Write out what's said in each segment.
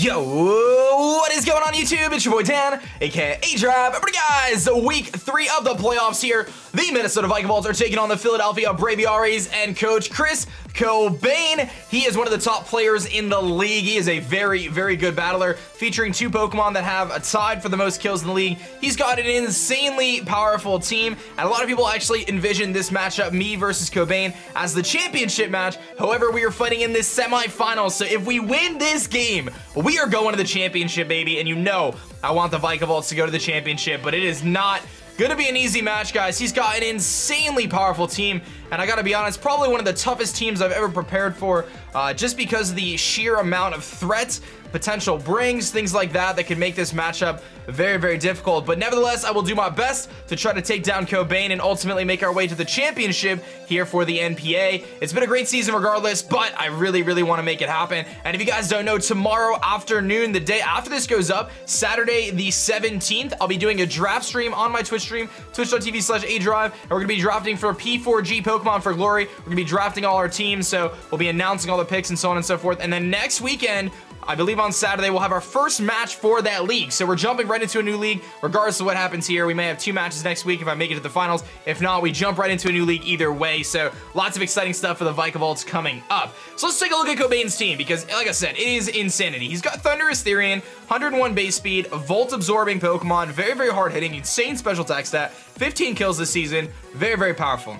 Yo, what is going on YouTube? It's your boy Dan, aka aDrive. Everybody guys, week 3 of the playoffs here. The Minnesota Vikavolts are taking on the Philadelphia Braviaries and coach Chris Kobains. He is one of the top players in the league. He is a very, very good battler, featuring 2 Pokemon that have a tied for the most kills in the league. He's got an insanely powerful team, and a lot of people actually envision this matchup, me versus Kobains, as the championship match. However, we are fighting in this semifinal, so if we win this game, we are going to the championship, baby. And you know I want the Vikavolts to go to the championship, but it is not gonna be an easy match, guys. He's got an insanely powerful team, and I gotta be honest, probably one of the toughest teams I've ever prepared for, just because of the sheer amount of threats potential brings, things like that can make this matchup very, very difficult. But nevertheless, I will do my best to try to take down Kobains and ultimately make our way to the championship here for the NPA. It's been a great season regardless, but I really, really want to make it happen. And if you guys don't know, tomorrow afternoon, the day after this goes up, Saturday the 17th, I'll be doing a draft stream on my Twitch stream, twitch.tv/aDrive, and we're gonna be drafting for P4G Pokemon for Glory. We're gonna be drafting all our teams, so we'll be announcing all the picks and so on and so forth. And then next weekend, I believe on Saturday, we'll have our first match for that league. So we're jumping right into a new league. Regardless of what happens here, we may have 2 matches next week if I make it to the finals. If not, we jump right into a new league either way. So lots of exciting stuff for the Vikavolts coming up. So let's take a look at Kobains' team, because like I said, it is insanity. He's got Thunderous Therian, 101 base speed, Volt Absorbing Pokemon, very, very hard hitting, insane special attack stat, 15 kills this season, very, very powerful.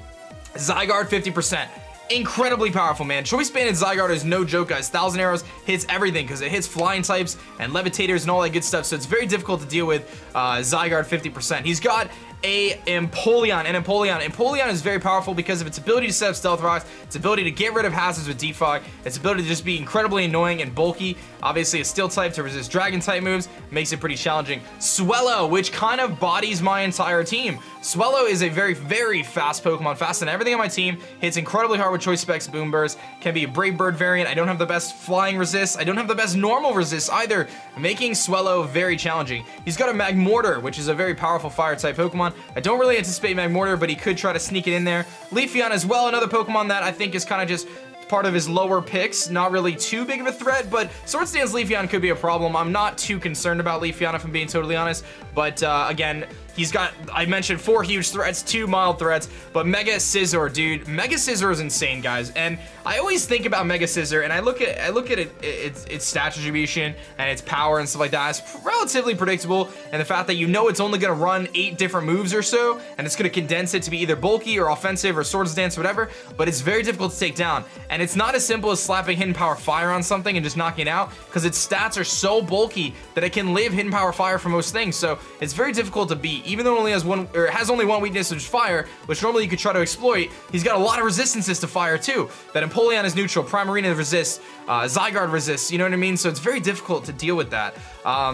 Zygarde 50%. Incredibly powerful, man. Choice Banded Zygarde is no joke, guys. 1,000 arrows hits everything because it hits flying types and levitators and all that good stuff. So it's very difficult to deal with Zygarde 50%. He's got a Empoleon, and Empoleon is very powerful because of its ability to set up Stealth Rocks, its ability to get rid of hazards with Defog, its ability to just be incredibly annoying and bulky. Obviously a Steel type to resist Dragon type moves makes it pretty challenging. Swellow, which kind of bodies my entire team. Swellow is a very, very fast Pokemon, faster than everything on my team, hits incredibly hard with Choice Specs Boom Burst, can be a Brave Bird variant. I don't have the best flying resist, I don't have the best normal resist either, making Swellow very challenging. He's got a Magmortar, which is a very powerful fire type Pokemon. I don't really anticipate Magmortar, but he could try to sneak it in there. Leafeon as well, another Pokemon that I think is kind of just part of his lower picks, not really too big of a threat, but Swords Dance Leafeon could be a problem. I'm not too concerned about Leafeon if I'm being totally honest, but again, he's got, I mentioned 4 huge threats, 2 mild threats, but Mega Scizor, dude, Mega Scizor is insane, guys. And I always think about Mega Scizor, and I look at its stat distribution and its power and stuff like that. It's relatively predictable, and the fact that you know it's only gonna run 8 different moves or so, and it's gonna condense it to be either bulky or offensive or Swords Dance, whatever, but it's very difficult to take down. And it's not as simple as slapping Hidden Power Fire on something and just knocking it out, because its stats are so bulky that it can live Hidden Power Fire for most things. So it's very difficult to beat. Even though it only has only one weakness, which is fire, which normally you could try to exploit, he's got a lot of resistances to fire too. That Empoleon is neutral, Primarina resists, Zygarde resists, you know what I mean? So it's very difficult to deal with that.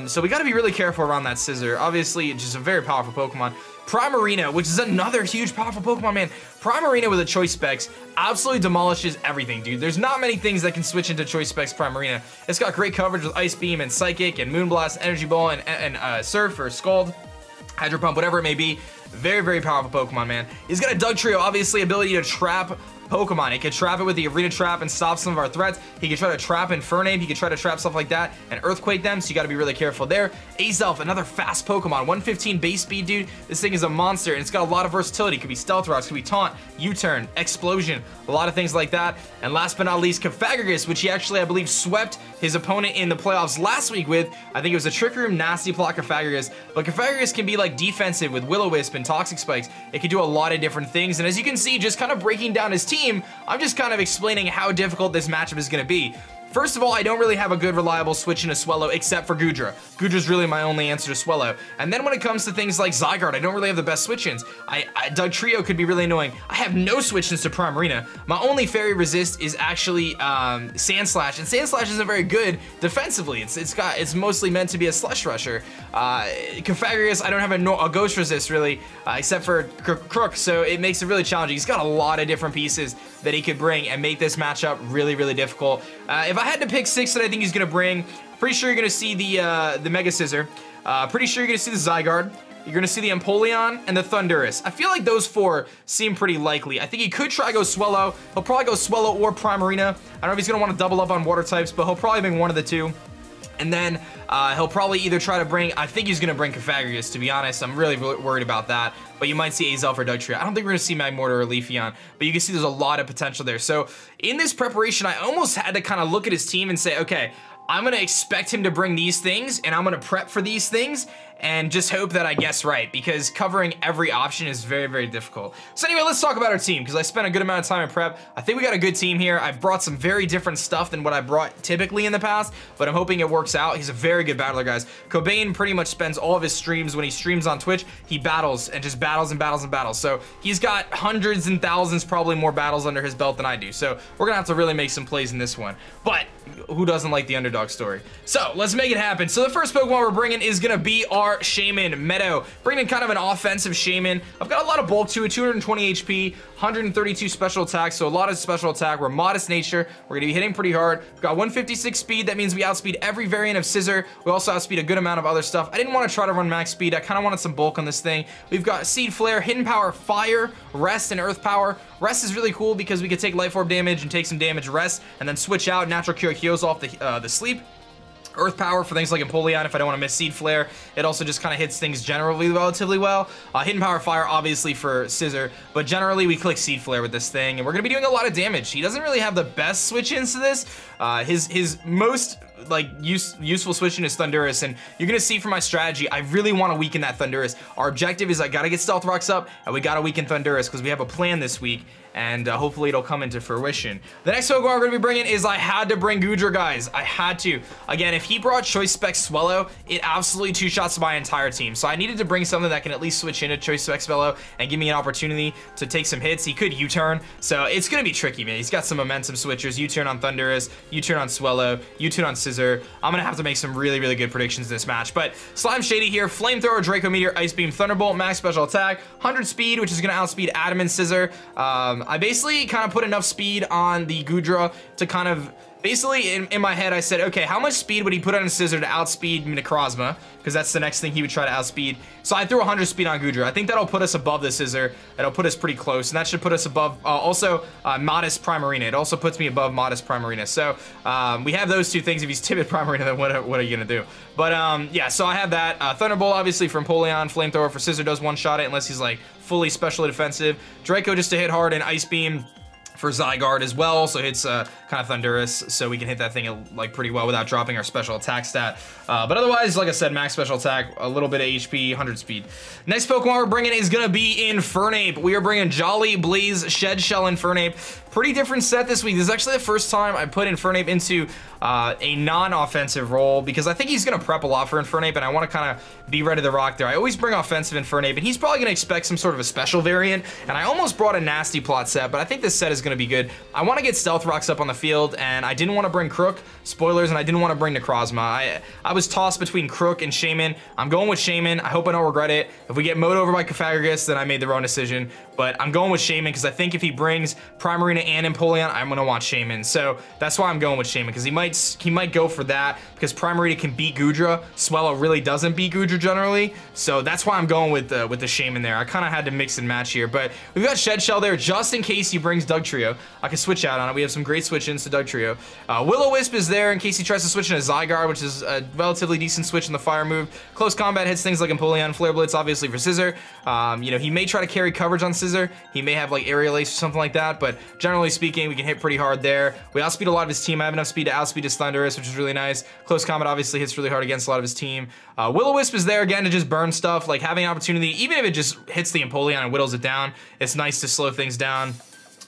So we gotta be really careful around that Scizor. Obviously, it's just a very powerful Pokemon. Primarina, which is another huge powerful Pokemon, man. Primarina with a Choice Specs absolutely demolishes everything, dude. There's not many things that can switch into Choice Specs Primarina. It's got great coverage with Ice Beam and Psychic and Moonblast, Energy Ball, and Surf or Scald, Hydro Pump, whatever it may be. Very, very powerful Pokemon, man. He's got a Dugtrio, obviously ability to trap Pokemon. He could trap it with the Arena Trap and stop some of our threats. He could try to trap Infernape. He could try to trap stuff like that and Earthquake them, so you gotta be really careful there. Azelf, another fast Pokemon. 115 base speed, dude. This thing is a monster, and it's got a lot of versatility. It could be Stealth Rocks, could be Taunt, U-Turn, Explosion, a lot of things like that. And last but not least, Cofagrigus, which he actually, I believe, swept his opponent in the playoffs last week with. I think it was a Trick Room, Nasty Plot Cofagrigus. But Cofagrigus can be like defensive with Will-O-Wisp and Toxic Spikes. It can do a lot of different things, and as you can see, just kind of breaking down his team, I'm just kind of explaining how difficult this matchup is going to be. First of all, I don't really have a good reliable switch into Swellow except for Goodra. Goodra's really my only answer to Swellow. And then when it comes to things like Zygarde, I don't really have the best switch-ins. Dugtrio could be really annoying. I have no switch-ins to Primarina. My only fairy resist is actually Sandslash, and Sandslash isn't very good defensively. It's mostly meant to be a Slush Rusher. Cofagrigus, I don't have a Ghost resist really, except for Crook, so it makes it really challenging. He's got a lot of different pieces that he could bring and make this matchup really, really difficult. If I had to pick 6 that I think he's gonna bring, pretty sure you're gonna see the Mega Scizor. Pretty sure you're gonna see the Zygarde. You're gonna see the Empoleon and the Thundurus. I feel like those 4 seem pretty likely. I think he could try to go Swellow. He'll probably go Swellow or Primarina. I don't know if he's gonna want to double up on water types, but he'll probably bring one of the 2. And then he'll probably either try to bring, I think he's going to bring Kobains, to be honest. I'm really worried about that. But you might see Azelf or Dugtrio. I don't think we're going to see Magmortar or Leafeon, but you can see there's a lot of potential there. So in this preparation, I almost had to kind of look at his team and say, okay, I'm going to expect him to bring these things, and I'm going to prep for these things, and just hope that I guess right, because covering every option is very, very difficult. So anyway, let's talk about our team, because I spent a good amount of time in prep. I think we got a good team here. I've brought some very different stuff than what I brought typically in the past, but I'm hoping it works out. He's a very good battler, guys. Kobain pretty much spends all of his streams, when he streams on Twitch, he battles and just battles and battles and battles. So he's got hundreds and thousands, probably more battles under his belt than I do. So we're gonna have to really make some plays in this one. But who doesn't like the underdog story? So let's make it happen. So the first Pokemon we're bringing is gonna be our Shaman Meadow. Bringing in kind of an offensive Shaman. I've got a lot of bulk to it, 220 HP, 132 special attack, so a lot of special attack. We're modest nature. We're gonna be hitting pretty hard. We've got 156 speed. That means we outspeed every variant of Scissor. We also outspeed a good amount of other stuff. I didn't want to try to run max speed. I kind of wanted some bulk on this thing. We've got Seed Flare, Hidden Power, Fire, Rest, and Earth Power. Rest is really cool because we could take Life Orb damage and take some damage rest, and then switch out. Natural Cure heals off the sleep. Earth Power for things like Empoleon if I don't want to miss Seed Flare. It also just kind of hits things generally relatively well. Hidden Power Fire obviously for Scissor, but generally we click Seed Flare with this thing, and we're going to be doing a lot of damage. He doesn't really have the best switch-ins to this. His most like useful switch-in is Thundurus, and you're going to see from my strategy, I really want to weaken that Thundurus. Our objective is I got to get Stealth Rocks up, and we got to weaken Thundurus because we have a plan this week, and hopefully it'll come into fruition. The next Pokemon we're going to be bringing is I had to bring Goodra, guys. I had to. Again, if he brought Choice Spec Swellow, it absolutely two-shots my entire team. So I needed to bring something that can at least switch into Choice Spec Swellow and give me an opportunity to take some hits. He could U-turn, so it's going to be tricky, man. He's got some momentum switchers. U-turn on Thundurus, U-turn on Swellow, U-turn on Scissor. I'm going to have to make some really, really good predictions this match. But Slime Shady here, Flamethrower, Draco Meteor, Ice Beam, Thunderbolt, max special attack, 100 speed, which is going to outspeed Adam and Scissor. I basically kind of put enough speed on the Goodra to kind of, basically in my head I said, okay, how much speed would he put on a Scissor to outspeed Necrozma? Because that's the next thing he would try to outspeed. So I threw 100 speed on Goodra. I think that'll put us above the Scissor. It'll put us pretty close, and that should put us above, Modest Primarina. It also puts me above Modest Primarina. So we have those two things. If he's Timid Primarina, then what are you gonna do? But yeah, so I have that. Thunderbolt obviously from Empoleon. Flamethrower for Scissor does one-shot it unless he's like fully specially defensive. Draco just to hit hard, and Ice Beam for Zygarde as well, also hits kind of Thundurus, so we can hit that thing like pretty well without dropping our special attack stat. But otherwise, like I said, max special attack, a little bit of HP, 100 speed. Next Pokemon we're bringing is gonna be Infernape. We are bringing Jolly Blaze Shed Shell Infernape. Pretty different set this week. This is actually the first time I put Infernape into a non-offensive role, because I think he's gonna prep a lot for Infernape, and I want to kind of be ready to rock there. I always bring offensive Infernape, and he's probably gonna expect some sort of a special variant, and I almost brought a Nasty Plot set, but I think this set is gonna be good. I want to get Stealth Rocks up on the field, and I didn't want to bring Crook, spoilers, and I didn't want to bring Necrozma. I was tossed between Crook and Shaman. I'm going with Shaman. I hope I don't regret it. If we get mowed over by Kobains, then I made the wrong decision, but I'm going with Shaman because I think if he brings Primarina and Empoleon, I'm gonna want Shaman. So that's why I'm going with Shaman, because he might go for that, because Primarina can beat Goodra. Swellow really doesn't beat Goodra generally, so that's why I'm going with the Shaman there. I kind of had to mix and match here, but we've got Shed Shell there just in case he brings Dugtrio. I can switch out on it. We have some great switch-ins to Dugtrio. Will-O-Wisp is there in case he tries to switch into Zygarde, which is a relatively decent switch in the fire move. Close combat hits things like Empoleon, Flare Blitz, obviously for Scissor. You know, he may try to carry coverage on Scissor. He may have like Aerial Ace or something like that, but generally speaking, we can hit pretty hard there. We outspeed a lot of his team. I have enough speed to outspeed his Thundurus, which is really nice. Close combat obviously hits really hard against a lot of his team. Will-O-Wisp is there again to just burn stuff, like having an opportunity, even if it just hits the Empoleon and whittles it down, it's nice to slow things down.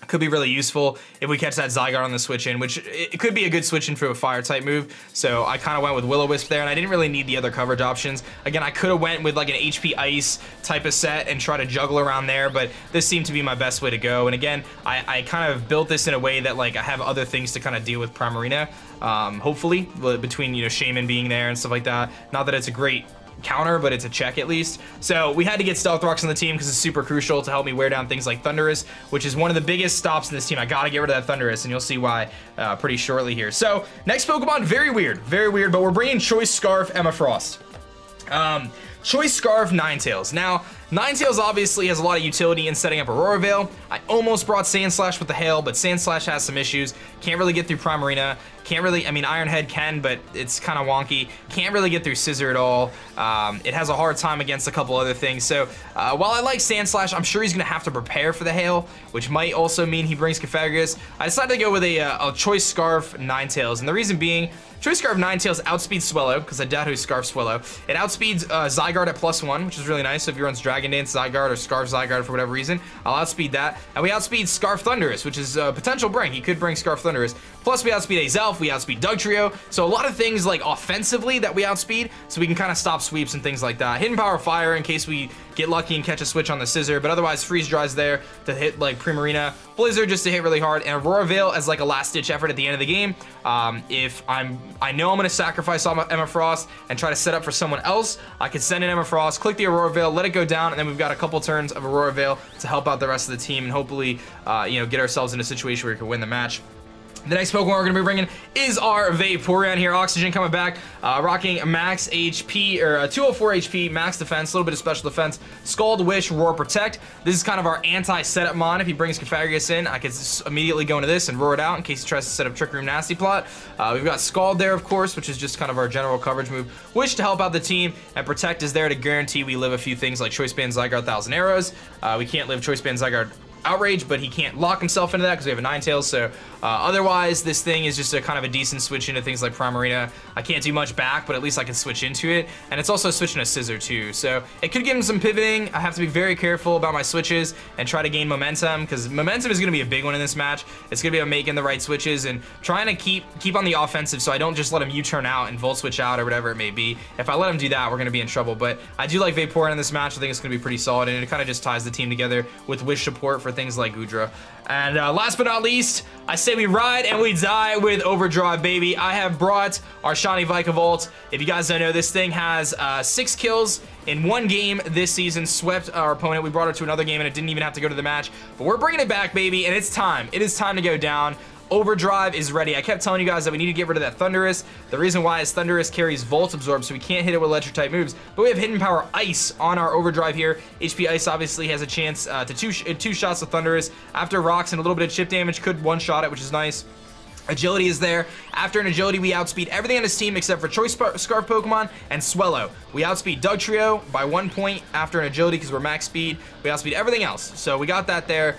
Could be really useful if we catch that Zygarde on the switch-in, which it could be a good switch-in for a fire-type move. So I kind of went with Will-O-Wisp there, and I didn't really need the other coverage options. Again, I could have went with like an HP Ice type of set and try to juggle around there, but this seemed to be my best way to go. And again, I kind of built this in a way that like I have other things to kind of deal with Primarina, hopefully, between, you know, Shaman being there and stuff like that. Not that it's a great counter, but it's a check at least. So we had to get Stealth Rocks on the team because it's super crucial to help me wear down things like Thundurus, which is one of the biggest stops in this team. I gotta get rid of that Thundurus, and you'll see why pretty shortly here. So next Pokemon, very weird, but we're bringing Choice Scarf Emma Frost. Choice Scarf Ninetales. Now, Ninetales obviously has a lot of utility in setting up Aurora Veil. I almost brought Sandslash with the Hail, but Sandslash has some issues. Can't really get through Primarina. Can't really, I mean, Iron Head can, but it's kind of wonky. Can't really get through Scissor at all. It has a hard time against a couple other things. So while I like Sandslash, I'm sure he's going to have to prepare for the Hail, which might also mean he brings Cofagrigus. I decided to go with a Choice Scarf Ninetales, and the reason being, Choice Scarf Ninetales outspeeds Swellow, because I doubt who Scarf Swellow. It outspeeds Zygarde at +1, which is really nice. So if he runs Dragon Dance Zygarde or Scarf Zygarde for whatever reason, I'll outspeed that. And we outspeed Scarf Thundurus, which is a potential bring. He could bring Scarf Thundurus. Plus we outspeed Azelf, we outspeed Dugtrio. So a lot of things like offensively that we outspeed, so we can kind of stop sweeps and things like that. Hidden Power Fire in case we get lucky and catch a switch on the Scissor, but otherwise Freeze Dry's there to hit like Primarina, Blizzard just to hit really hard, and Aurora Veil as like a last ditch effort at the end of the game. If I know I'm gonna sacrifice Emma Frost and try to set up for someone else, I could send in Emma Frost, click the Aurora Veil, let it go down, and then we've got a couple turns of Aurora Veil to help out the rest of the team and hopefully you know, get ourselves in a situation where we can win the match. The next Pokemon we're going to be bringing is our Vaporeon here. Oxygen coming back, rocking max HP, or 204 HP, max defense, a little bit of special defense, Scald, Wish, Roar, Protect. This is kind of our anti-setup mon. If he brings Cofagrigus in, I could immediately go into this and roar it out in case he tries to set up Trick Room Nasty Plot. We've got Scald there, of course, which is just kind of our general coverage move. Wish to help out the team, and Protect is there to guarantee we live a few things like Choice Band Zygarde 1000 Arrows. We can't live Choice Band Zygarde Outrage, but he can't lock himself into that because we have a Ninetales. So otherwise, this thing is just a kind of a decent switch into things like Primarina. I can't do much back, but at least I can switch into it. And it's also switching a Scissor too. So it could give him some pivoting. I have to be very careful about my switches and try to gain momentum, because momentum is going to be a big one in this match. It's going to be about making the right switches and trying to keep on the offensive, so I don't just let him U-turn out and Volt Switch out or whatever it may be. If I let him do that, we're going to be in trouble. But I do like Vaporeon in this match. I think it's going to be pretty solid, and it kind of just ties the team together with Wish support for things like Goodra. And last but not least, I say we ride and we die with Overdrive, baby. I have brought our shiny Vikavolts. If you guys don't know, this thing has 6 kills in one game this season, swept our opponent. We brought her to another game and it didn't even have to go to the match. But we're bringing it back, baby, and it's time. It is time to go down. Overdrive is ready. I kept telling you guys that we need to get rid of that Thundurus. The reason why is Thundurus carries Volt Absorb, so we can't hit it with electric type moves. But we have Hidden Power Ice on our Overdrive here. HP Ice obviously has a chance to two shots of Thundurus. After rocks and a little bit of chip damage, could one-shot it, which is nice. Agility is there. After an agility, we outspeed everything on his team except for Choice Scarf Pokemon and Swellow. We outspeed Dugtrio by 1 point after an agility because we're max speed. We outspeed everything else. So we got that there.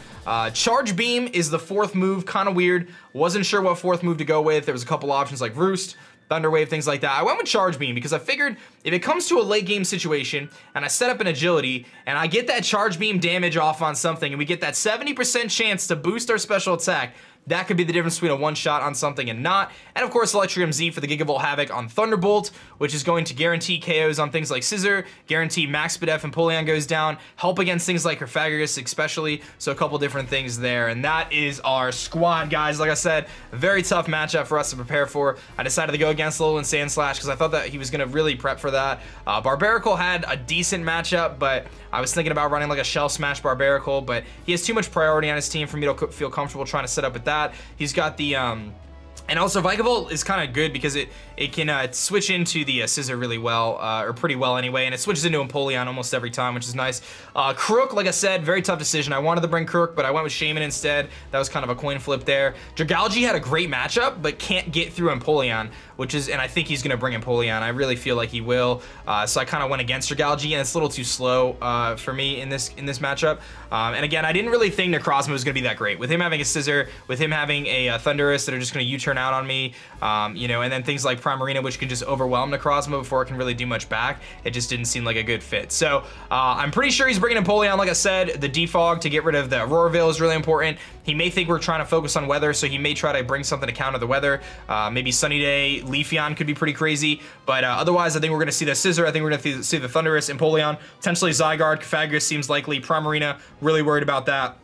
Charge Beam is the 4th move, kind of weird. Wasn't sure what 4th move to go with. There was a couple options like Roost, Thunder Wave, things like that. I went with Charge Beam because I figured if it comes to a late game situation and I set up an agility and I get that Charge Beam damage off on something and we get that 70% chance to boost our special attack, that could be the difference between a one-shot on something and not. And of course, Electrium Z for the Gigavolt Havoc on Thunderbolt, which is going to guarantee KOs on things like Scissor, guarantee max speed F and Empoleon goes down, help against things like Cofagrigus especially, so a couple different things there. And that is our squad, guys. Like I said, a very tough matchup for us to prepare for. I decided to go against Alolan Sandslash because I thought that he was going to really prep for that. Barbaracle had a decent matchup, but I was thinking about running like a Shell Smash Barbaracle, but he has too much priority on his team for me to feel comfortable trying to set up with that. He's got the and also Vikavolt is kind of good because it can switch into the Scissor really well, or pretty well anyway, and it switches into Empoleon almost every time, which is nice. Crook, like I said, very tough decision. I wanted to bring Crook, but I went with Shaman instead. That was kind of a coin flip there. Dragalge had a great matchup, but can't get through Empoleon, which is, and I think he's going to bring Empoleon. I really feel like he will, so I kind of went against Dragalge, and it's a little too slow for me in this matchup. And again, I didn't really think Necrozma was going to be that great. With him having a Scissor, with him having a Thundurus that are just going to U-turn out on me, you know, and then things like Primarina, which can just overwhelm Necrozma before it can really do much back. It just didn't seem like a good fit. So I'm pretty sure he's bringing Empoleon. Like I said, the defog to get rid of the Aurora Veil is really important. He may think we're trying to focus on weather, so he may try to bring something to counter the weather. Maybe Sunny Day, Leafeon could be pretty crazy, but otherwise I think we're going to see the Scissor. I think we're going to see the Thundurus, Empoleon, potentially Zygarde, Cofagrigus seems likely, Primarina, really worried about that.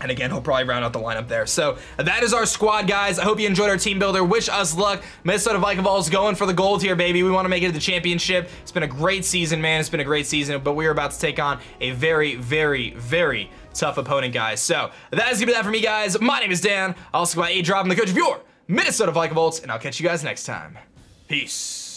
And again, he'll probably round out the lineup there. So that is our squad, guys. I hope you enjoyed our team builder. Wish us luck. Minnesota Vikavolts going for the gold here, baby. We want to make it to the championship. It's been a great season, man. It's been a great season, but we are about to take on a very, very, very tough opponent, guys. So that is going to be that for me, guys. My name is Dan. I also go by aDrive. I'm the coach of your Minnesota Vikavolts, and I'll catch you guys next time. Peace.